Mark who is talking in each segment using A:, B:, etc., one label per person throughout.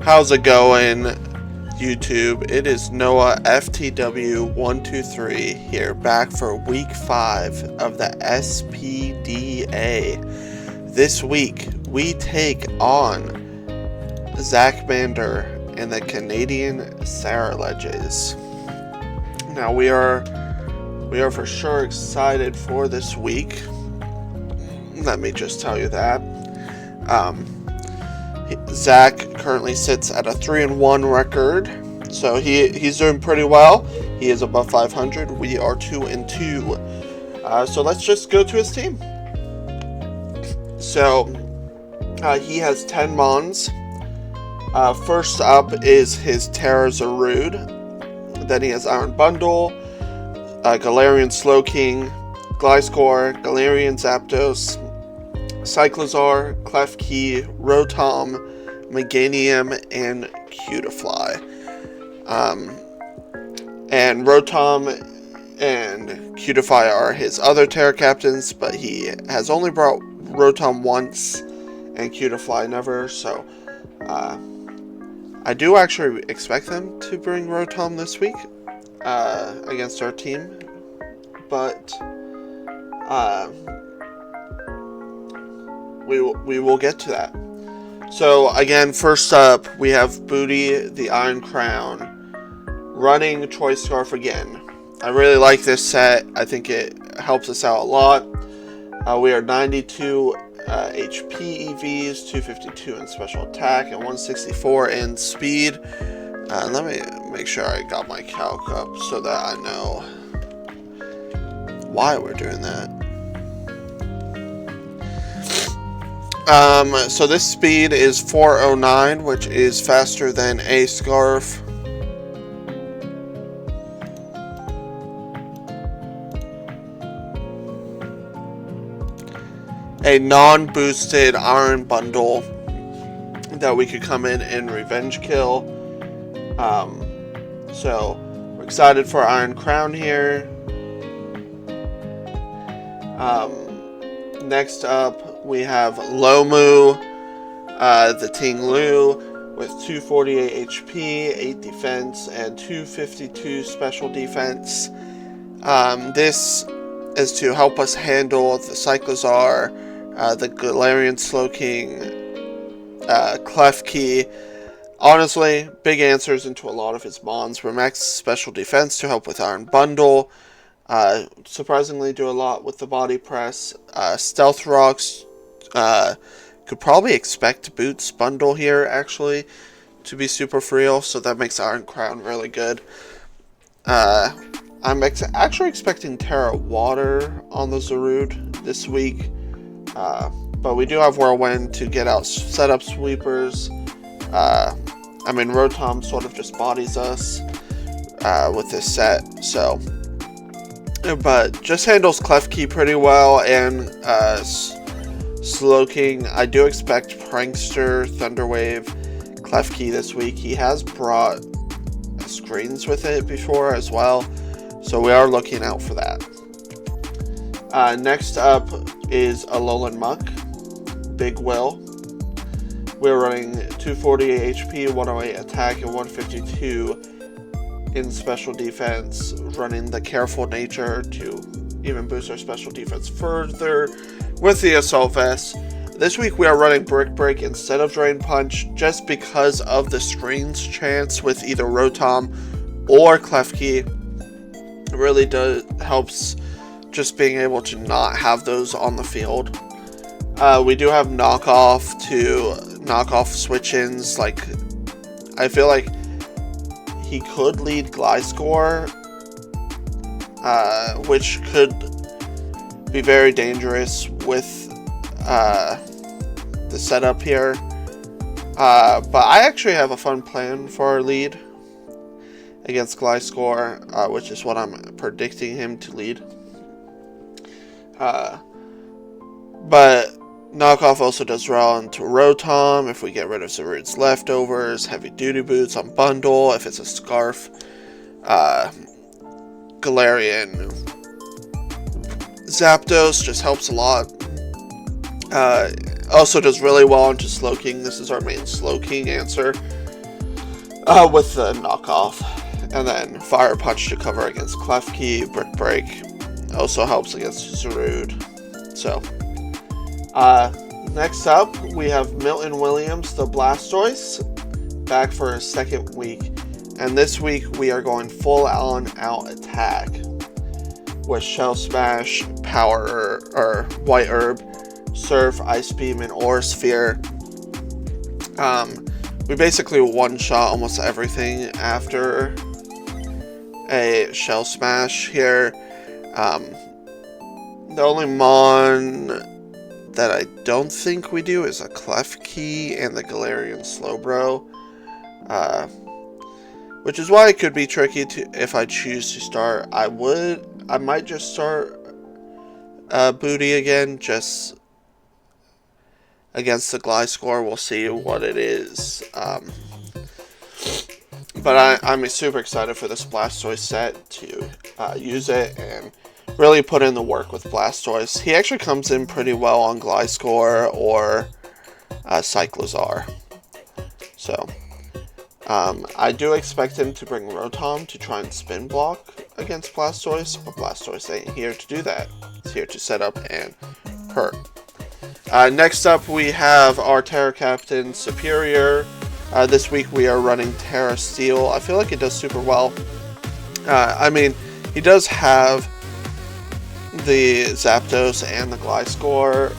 A: How's it going, YouTube? It is Noah FTW123 here, back for week 5 of the SPDA. This week, we take on Zachmander and the Canadian Ceruledges. Now, we are for sure excited for this week. Let me just tell you that. Zach currently sits at a 3-1 record, so he's doing pretty well. He is above 500. We are 2-2. So let's just go to his team. So he has 10 Mons. First up is his Terra Zarude. Then he has Iron Bundle, Galarian Slowking, Gliscor, Galarian Zapdos, Cyclizar, Klefki, Rotom, Meganium, and Cutiefly. And Rotom and Cutiefly are his other Terra captains, but he has only brought Rotom once and Cutiefly never, so I do actually expect them to bring Rotom this week against our team, but we will get to that. So again, first up, we have Booty, the Iron Crown, running Choice Scarf again. I really like this set. I think it helps us out a lot. We are 92 HP EVs, 252 in special attack, and 164 in speed. Let me make sure I got my calc up so that I know why we're doing that. So this speed is 409, which is faster than a Scarf. A non-boosted Iron Bundle that we could come in and revenge kill. So we're excited for Iron Crown here. Next up, we have Lomu, the Ting Lu, with 248 HP, 8 defense, and 252 special defense. This is to help us handle the Cyclizar, the Galarian Slowking, Klefki. Honestly, big answers into a lot of his Mons. We're max special defense to help with Iron Bundle. Surprisingly do a lot with the body press. Stealth Rocks, could probably expect Boots Bundle here actually to be super frail, so that makes Iron Crown really good. I'm actually expecting Terra Water on the Zarude this week, but we do have Whirlwind to get out setup sweepers. Rotom sort of just bodies us with this set, so. But just handles Klefki pretty well, and Slowking. I do expect Prankster, Thunderwave, Klefki this week. He has brought screens with it before as well, so we are looking out for that. Next up is Alolan Muck, Big Will. We're running 248 HP, 108 attack, and 152 in special defense, running the Careful Nature to even boost our special defense further with the Assault Vest. This week we are running Brick Break instead of Drain Punch just because of the screens chance with either Rotom or Klefki. It really helps just being able to not have those on the field. We do have knockoff to knockoff switch-ins. Like, I feel like he could lead Gliscor, which could be very dangerous with the setup here. But I actually have a fun plan for our lead against Gliscor, which is what I'm predicting him to lead. But knockoff also does well into Rotom if we get rid of Zarude's leftovers, heavy duty boots on Bundle if it's a Scarf, Galarian Zapdos just helps a lot. Also does really well into Slowking. This is our main Slowking answer. with the knockoff. And then Fire Punch to cover against Klefki. Brick Break also helps against Zarude. So, next up, we have Milton Williams, the Blastoise, back for his second week. And this week, we are going full-on out attack with Shell Smash, Power, or White Herb, Surf, Ice Beam, and Aura Sphere. We basically one-shot almost everything after a Shell Smash here. The only Mon that I don't think we do is a Klefki and the Galarian Slowbro. Which is why it could be tricky to if I choose to start. I might just start Booty again, just against the Gliscor. We'll see what it is. But I'm super excited for this Blastoise set to use it and really put in the work with Blastoise. He actually comes in pretty well on Gliscor or Cyclozar. So, I do expect him to bring Rotom to try and spin block against Blastoise, but Blastoise ain't here to do that. It's here to set up and hurt. Next up, we have our Terra Captain, Superior. This week we are running Terra Steel. I feel like it does super well. I mean, he does have the Zapdos and the Gliscor,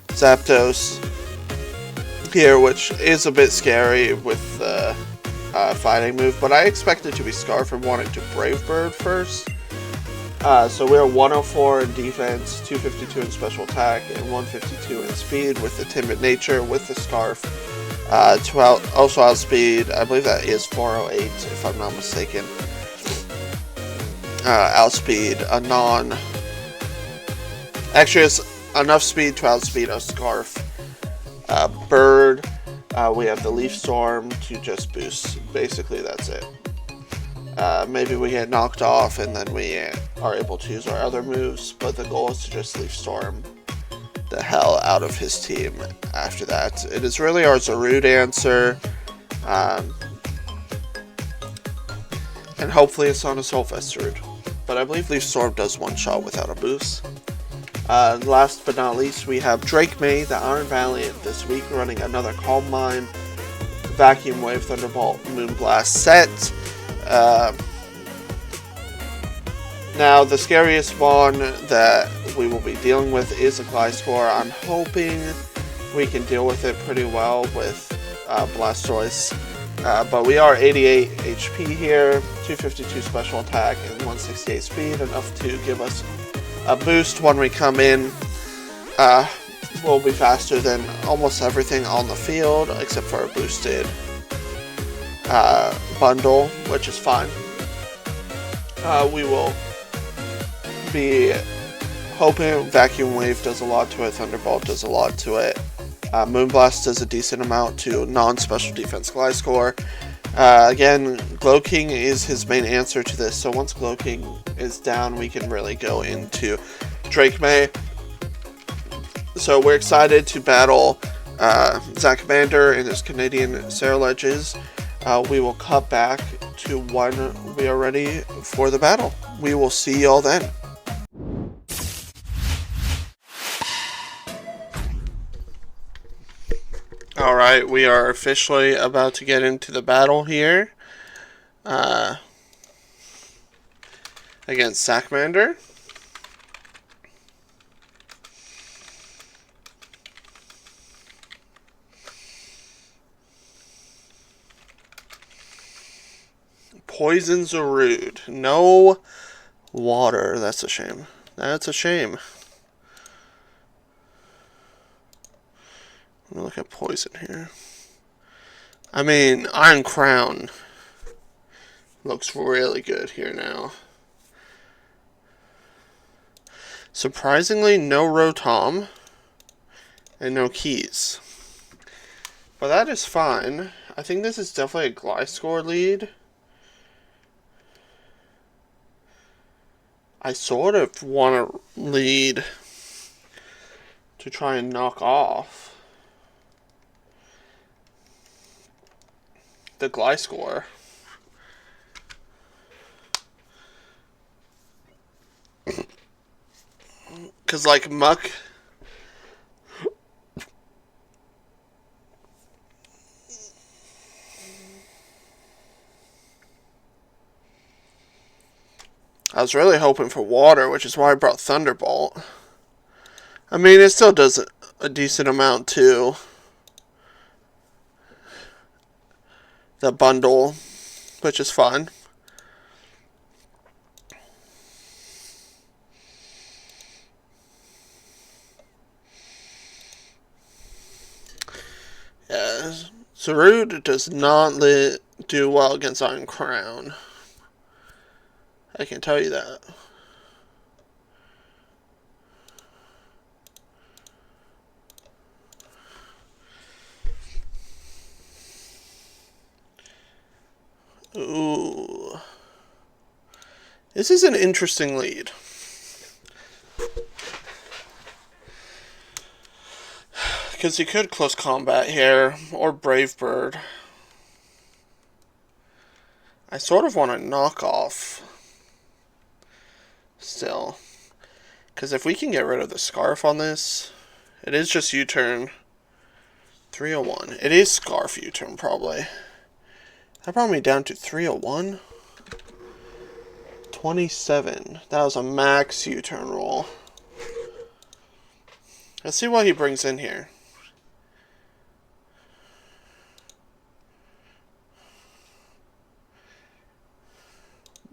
A: Zapdos here, which is a bit scary with the fighting move, but I expect it to be Scarf and wanted to Brave Bird first. So we're 104 in defense, 252 in special attack, and 152 in speed with the Timid Nature, with the Scarf. Also outspeed, I believe that is 408 if I'm not mistaken. Outspeed a non... Actually, it's enough speed to outspeed a Scarf. Bird, we have the Leaf Storm to just boost. Basically, that's it. Maybe we get knocked off and then we are able to use our other moves, but the goal is to just Leaf Storm the hell out of his team after that. It is really our Zarude answer, and hopefully it's on a Soulfest Zarude. But I believe Leaf Storm does one shot without a boost. Last but not least, we have Drake May, the Iron Valiant, this week running another Calm Mind, Vacuum Wave, Thunderbolt, Moonblast set. Now, the scariest one that we will be dealing with is a Gliscor. I'm hoping we can deal with it pretty well with Blastoise. But we are 88 HP here, 252 special attack, and 168 speed, enough to give us a boost when we come in. We'll be faster than almost everything on the field, except for a boosted bundle, which is fine. We will be hoping Vacuum Wave does a lot to it, Thunderbolt does a lot to it, Moonblast does a decent amount to non-special defense Gliscor. Again, Glow King is his main answer to this, so once Glow King is down, we can really go into Drake May. So we're excited to battle Zachmander and his Canadian Ceruledges. We will cut back to when we are ready for the battle. We will see y'all then. Alright, we are officially about to get into the battle here. Against Zachmander. Poison Zarude. No water. That's a shame. That's a shame. Let me look at poison here. I mean, Iron Crown looks really good here now. Surprisingly, no Rotom and no Keys. But that is fine. I think this is definitely a Gliscor lead. I sort of want to lead to try and knock off the Gliscor. Because, like, Muck... I was really hoping for water, which is why I brought Thunderbolt. I mean, it still does a decent amount, too. The bundle, which is fun. Yeah, Cerud does not do well against Iron Crown. I can tell you that. Ooh. This is an interesting lead. Because he could close combat here, or Brave Bird. I sort of want to knock off. Still. Because if we can get rid of the Scarf on this, it is just U-turn. 301. It is Scarf U-turn, probably. That brought me down to 301. 27. That was a max U-turn roll. Let's see what he brings in here.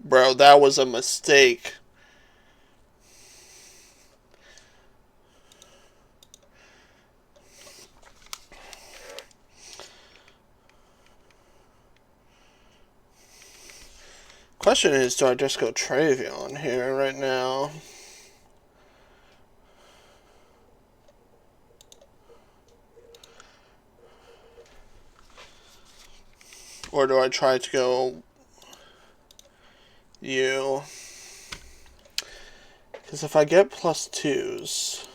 A: Bro, that was a mistake. Question is, do I just go Travion here right now? Or do I try to go U? Because if I get +2s...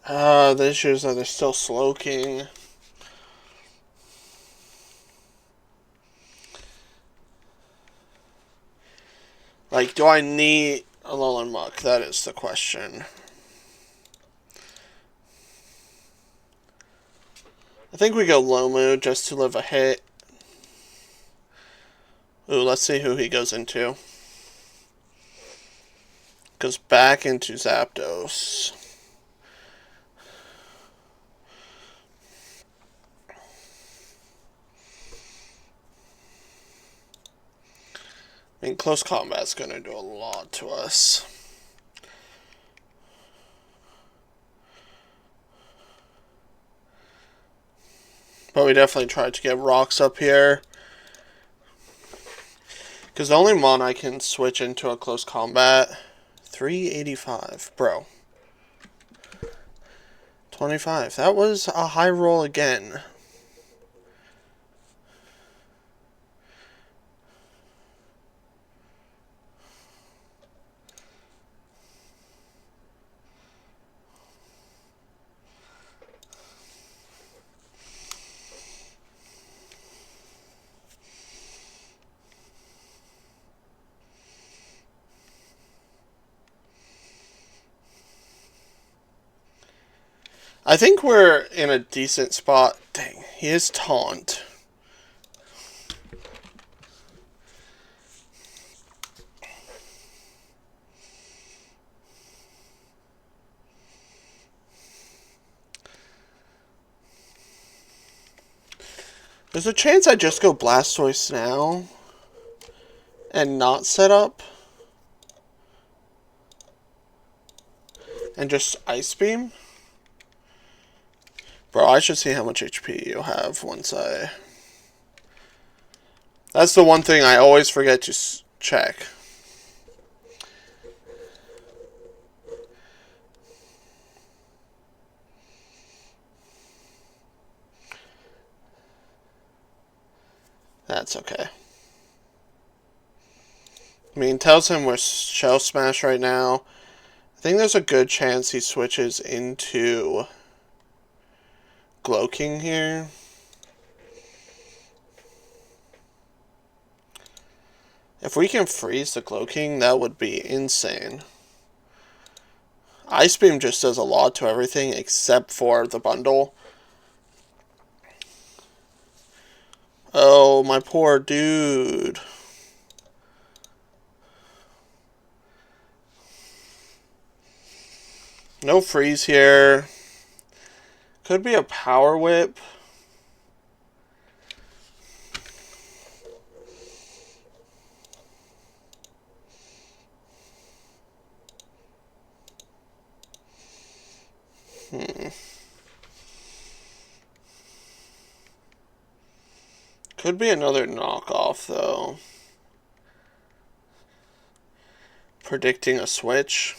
A: the issue is that they're still Slowking. Like, do I need a Alolan Muck? That is the question. I think we go Lomu just to live a hit. Ooh, let's see who he goes into. Goes back into Zapdos. I mean, close combat's going to do a lot to us. But we definitely tried to get rocks up here. Because the only mon I can switch into a close combat... 385. Bro. 25. That was a high roll again. I think we're in a decent spot. Dang, he is Taunt. There's a chance I just go Blastoise now and not set up. And just Ice Beam. Bro, I should see how much HP you have once I... That's the one thing I always forget to check. That's okay. I mean, tells him we're Shell Smash right now. I think there's a good chance he switches into Glow King here. If we can freeze the Glow King, that would be insane. Ice Beam just does a lot to everything except for the bundle. Oh, my poor dude. No freeze here. Could be a Power Whip. Could be another knockoff, though. Predicting a switch.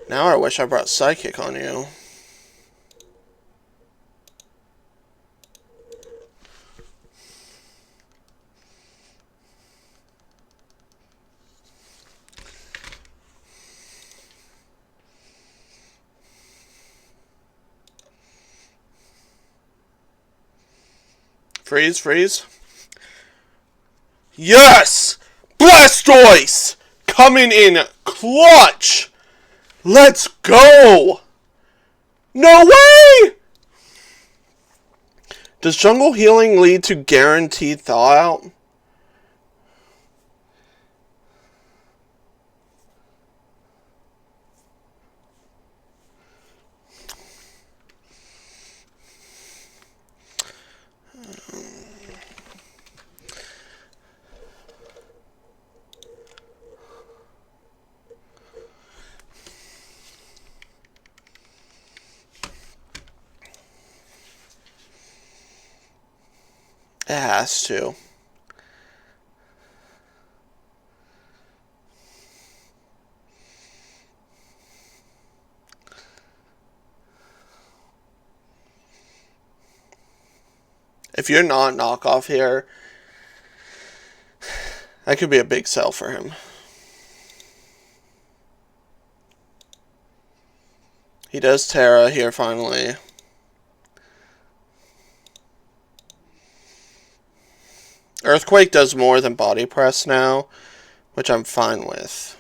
A: Now I wish I brought Psychic on you. Freeze, freeze. Yes! Blastoise! Coming in clutch! Let's go! No way! Does Jungle Healing lead to guaranteed thaw out? It has to. If you're not knockoff here, that could be a big sell for him. He does Terra here finally. Earthquake does more than Body Press now, which I'm fine with.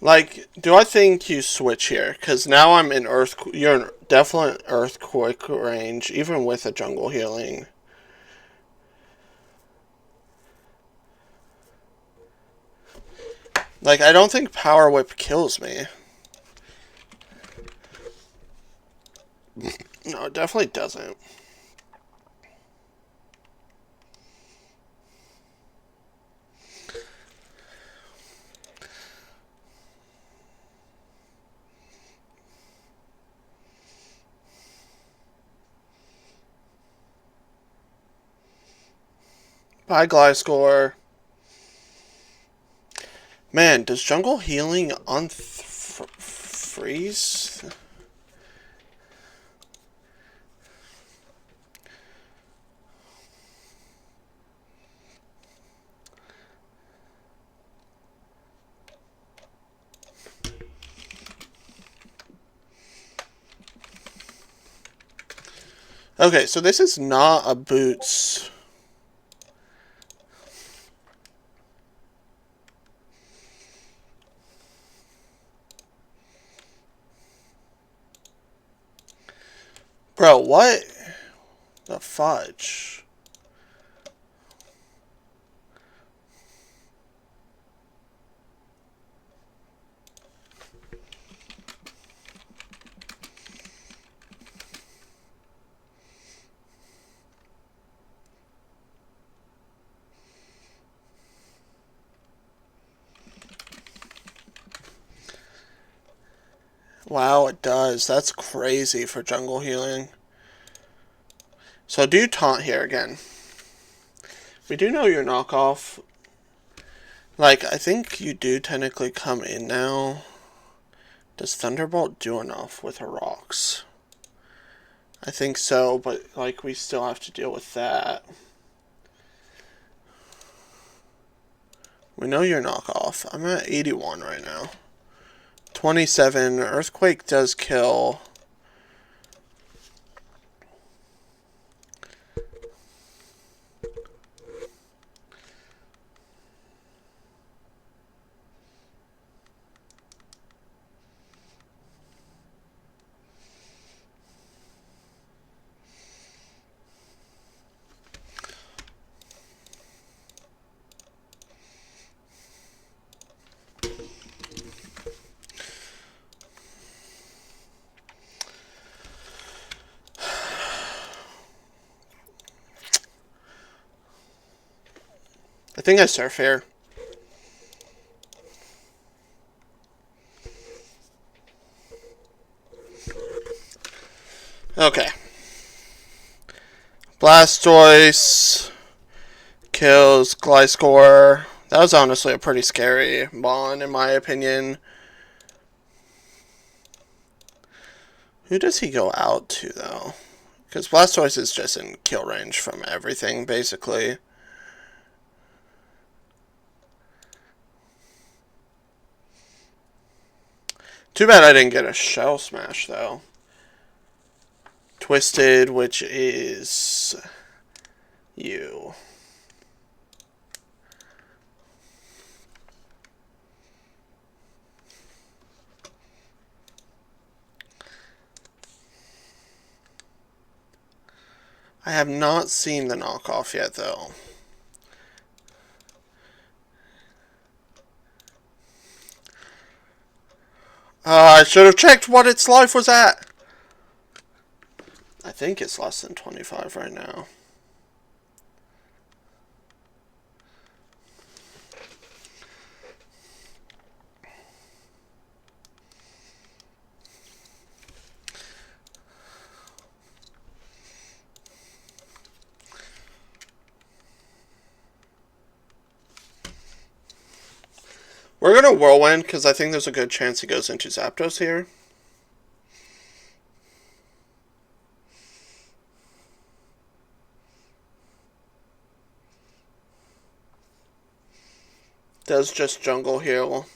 A: Like, do I think you switch here? Because now I'm in Earthquake. You're in definite Earthquake range, even with a Jungle Healing. Like, I don't think Power Whip kills me. No, it definitely doesn't. Bye, Gliscor. Man, does Jungle Healing freeze? Okay, so this is not a Boots. Bro, what the fudge? Wow, it does. That's crazy for jungle healing. So do taunt here again. We do know your knockoff. Like, I think you do technically come in now. Does Thunderbolt do enough with her rocks? I think so, but, like, we still have to deal with that. We know your knockoff. I'm at 81 right now. 27. Earthquake does kill. I think I surf here. Okay. Blastoise kills Gliscor. That was honestly a pretty scary Mon, in my opinion. Who does he go out to, though? Because Blastoise is just in kill range from everything, basically. Too bad I didn't get a Shell Smash, though. Twisted, which is you. I have not seen the knockoff yet, though. I should have checked what its life was at. I think it's less than 25 right now. We're going to Whirlwind because I think there's a good chance he goes into Zapdos here. Does just Jungle Heal.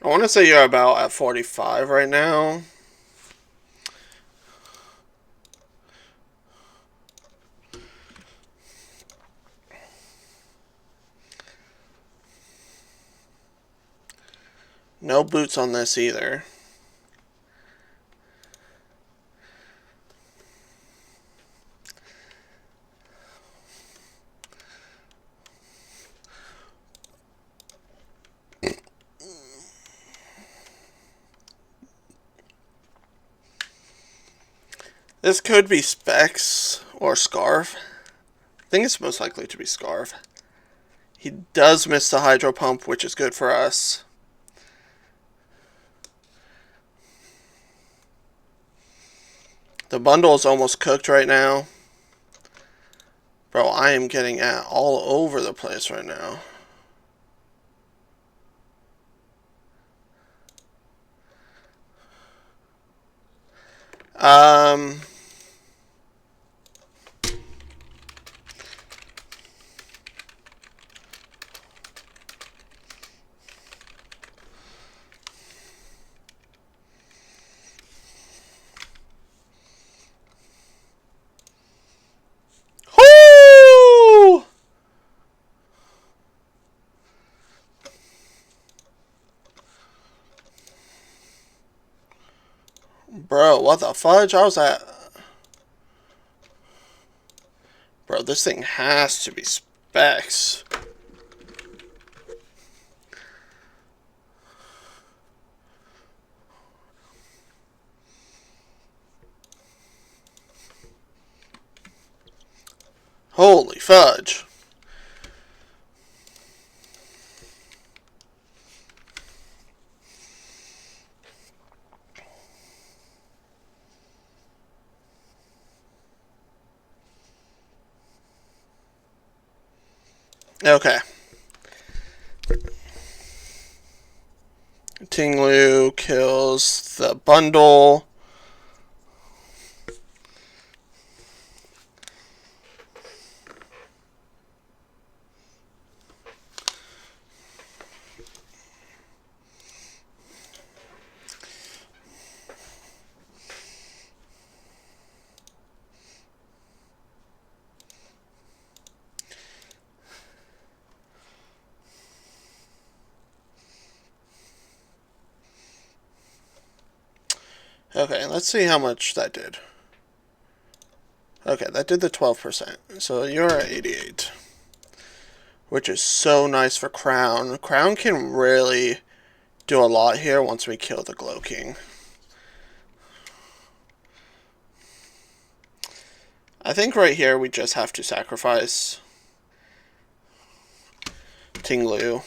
A: I want to say you're about at 45 right now. No boots on this either. This could be Specs or Scarf. I think it's most likely to be Scarf. He does miss the Hydro Pump, which is good for us. The bundle is almost cooked right now. Bro, I am getting at all over the place right now. Bro, what the fudge? I was at... Bro, this thing has to be Specs. Holy fudge. Okay. Tinglu kills the bundle. Okay, let's see how much that did. Okay, that did the 12%. So you're at 88. Which is so nice for Crown. Crown can really do a lot here once we kill the Glow King. I think right here we just have to sacrifice Tinglu.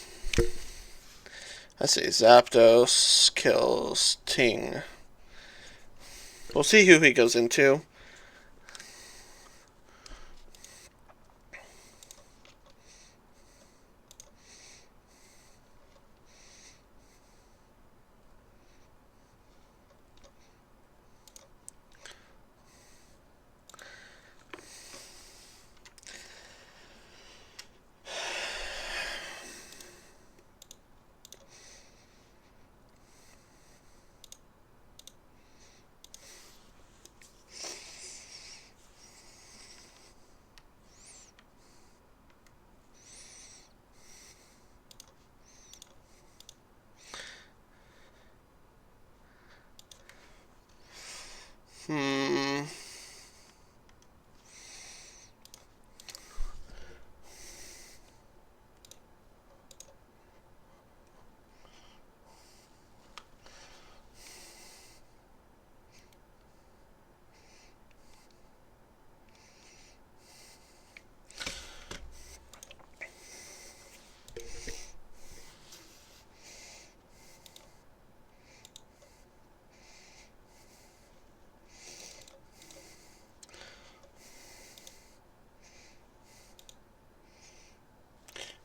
A: Let's see, Zapdos kills Ting. We'll see who he goes into.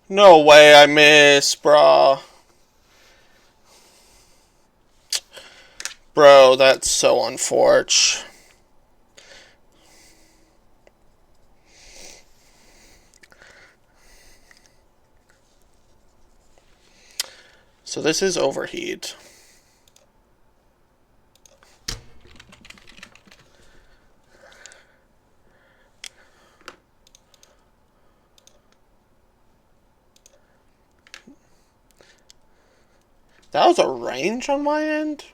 A: No way I missed, brah. Bro, that's so unfortunate. So this is Overheat. That was a range on my end?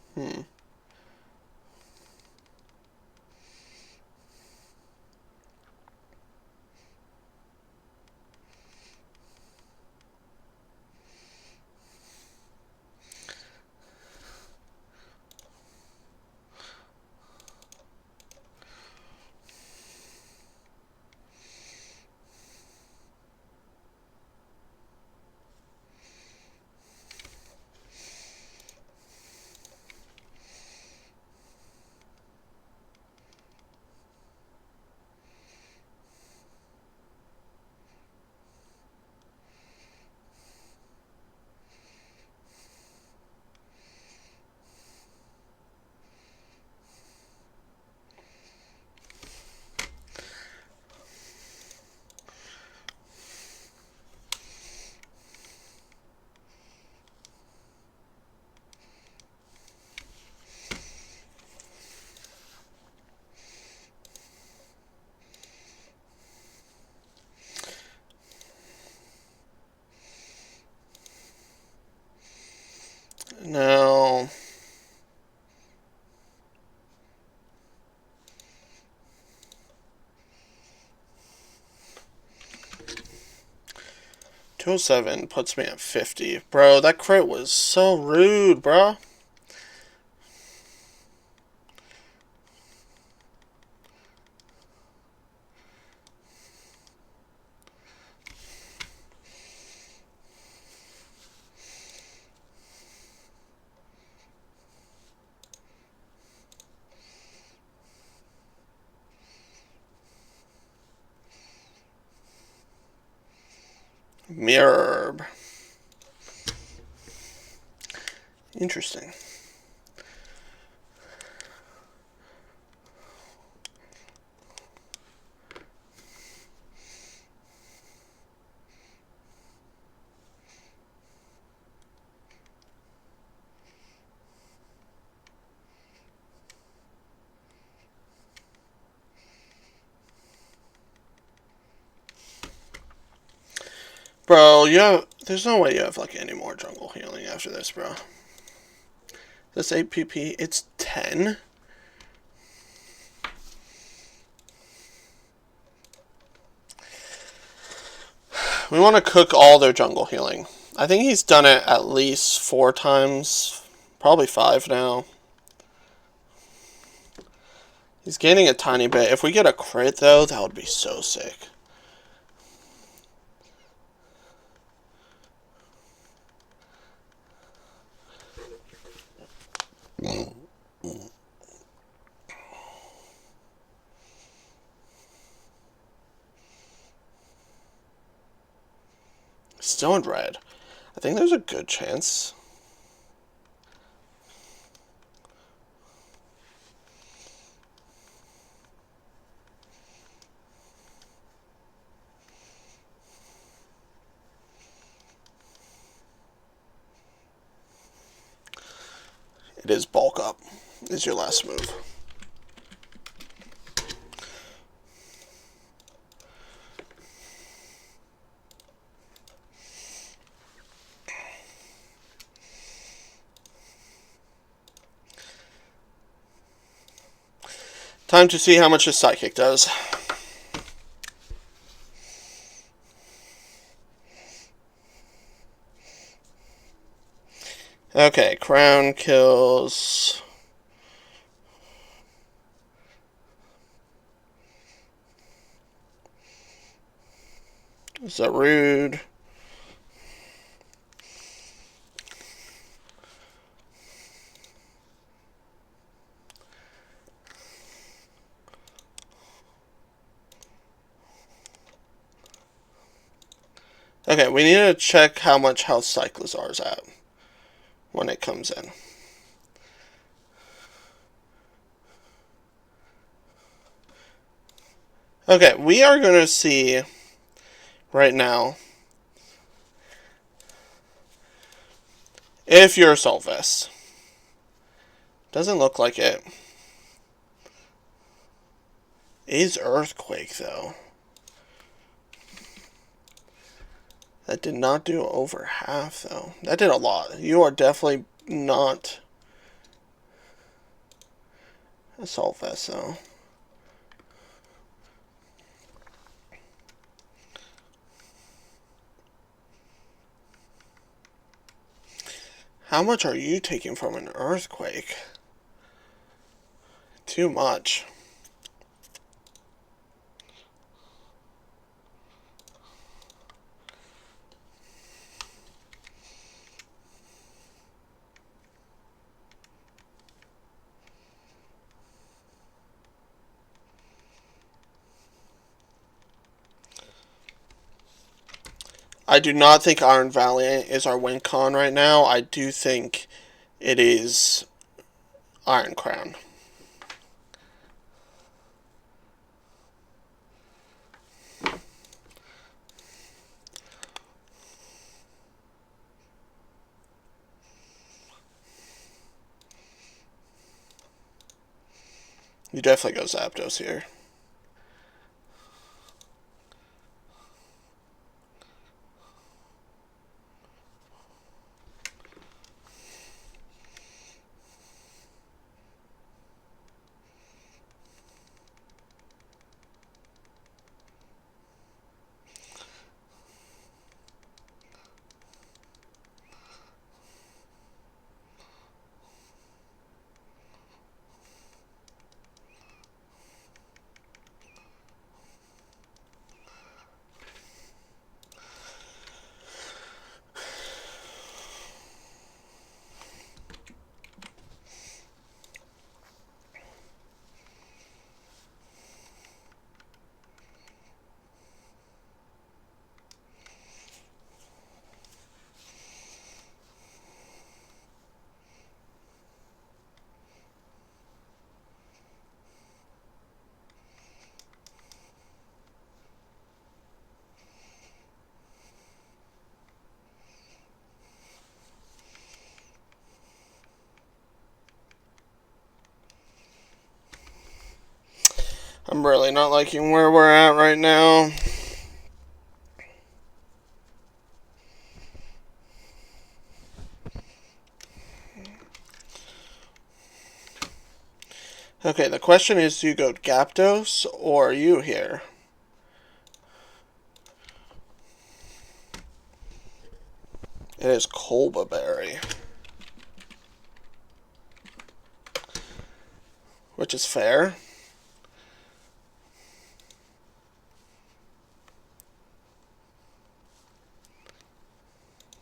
A: No. "207 puts me at 50. Bro, that crit was so rude, bro. Mirror. Interesting. Bro, there's no way you have, like, any more jungle healing after this, bro. This 8 PP, it's 10? We want to cook all their jungle healing. I think he's done it at least 4 times, probably 5 now. He's gaining a tiny bit. If we get a crit, though, that would be so sick. Still in red. I think there's a good chance. It is bulk up. Is your last move. Time to see how much his Psychic does. Okay, Crown kills. Zarude. Okay, we need to check how much health Cyclizar's at when it comes in. Okay, we are going to see right now if you're Assault Vest. Doesn't look like it. Is Earthquake, though. That did not do over half, though. That did a lot. You are definitely not Assault Vest, though. How much are you taking from an Earthquake? Too much. I do not think Iron Valiant is our win con right now. I do think it is Iron Crown. You definitely go Zapdos here. I'm really not liking where we're at right now. Okay, the question is, do you go Gyarados or you here? It is Colba Berry, which is fair.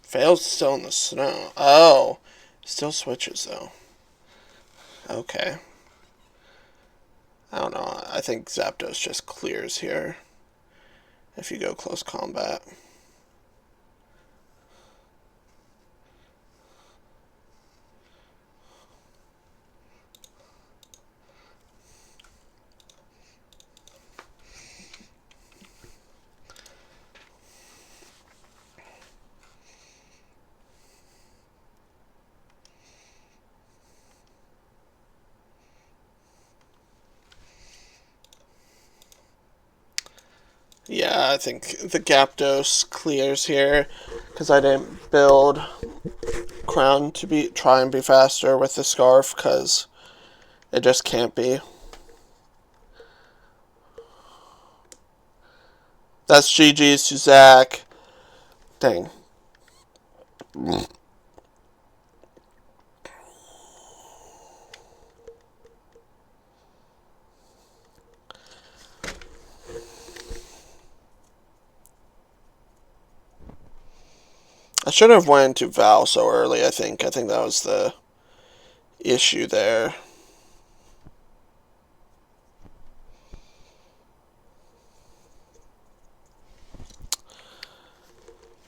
A: Fails still in the snow. Oh, still switches though. Okay. I don't know. I think Zapdos just clears here if you go close combat. Yeah, I think the Gyarados clears here because I didn't build Crown to try and be faster with the Scarf because it just can't be. That's GG's to Zach. Dang. I should have went to Val so early, I think. I think that was the issue there.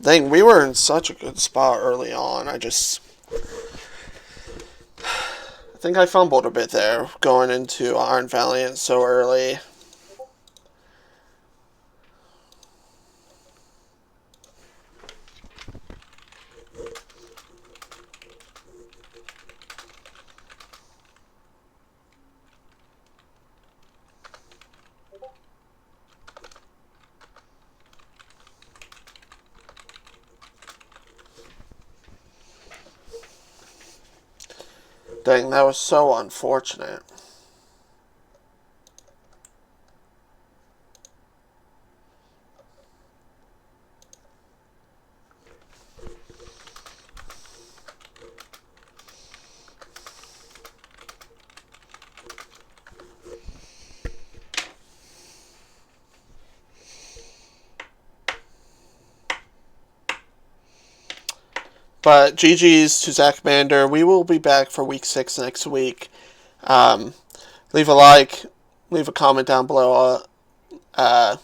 A: Dang, we were in such a good spot early on. I think I fumbled a bit there going into Iron Valiant so early. Dang, that was so unfortunate. But GG's to Zachmander. We will be back for week 6 next week. Leave a like, leave a comment down below. But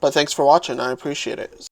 A: thanks for watching. I appreciate it.